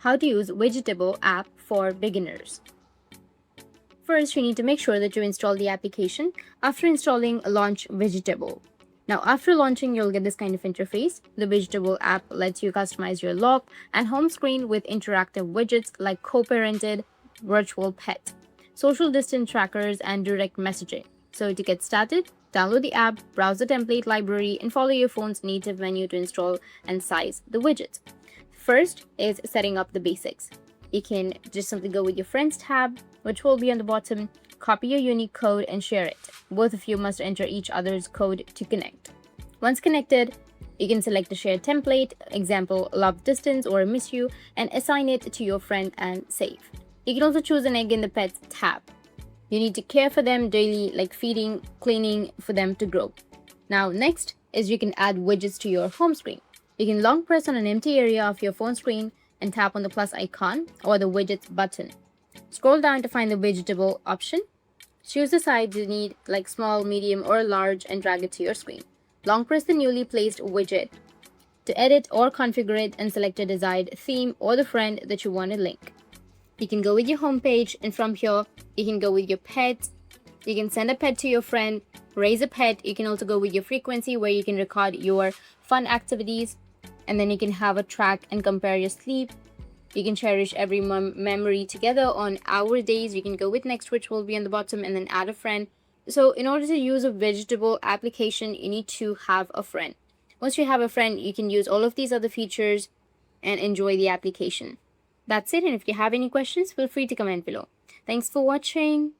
how to use Widgetable app for beginners. First, you need to make sure that you install the application. After installing, launch Widgetable. Now, after launching, you'll get this kind of interface. The Widgetable app lets you customize your lock and home screen with interactive widgets like co-parented, virtual pet, social distance trackers, and direct messaging. So to get started, download the app, browse the template library, and follow your phone's native menu to install and size the widget. First is setting up the basics. You can just simply go with your Friends tab, which will be on the bottom, copy your unique code and share it. Both of you must enter each other's code to connect. Once connected, you can select a shared template, example love distance or miss you, and assign it to your friend and save. You can also choose an egg in the pets tab. You need to care for them daily, like feeding, cleaning for them to grow. Now next is you can add widgets to your home screen. You can long press on an empty area of your phone screen and tap on the plus icon or the widgets button. Scroll down to find the widgetable option. Choose the size you need, like small, medium, or large, and drag it to your screen. Long press the newly placed widget to edit or configure it and select a desired theme or the friend that you want to link. You can go with your home page, and from here, you can go with your pets. You can send a pet to your friend, raise a pet. You can also go with your frequency where you can record your fun activities, and then you can have a track and compare your sleep. You can cherish every memory together on our days. You can go with next, which will be on the bottom, and then add a friend. So in order to use a Widgetable application, you need to have a friend. Once you have a friend, you can use all of these other features and enjoy the application. That's it, and if you have any questions, feel free to comment below. Thanks for watching.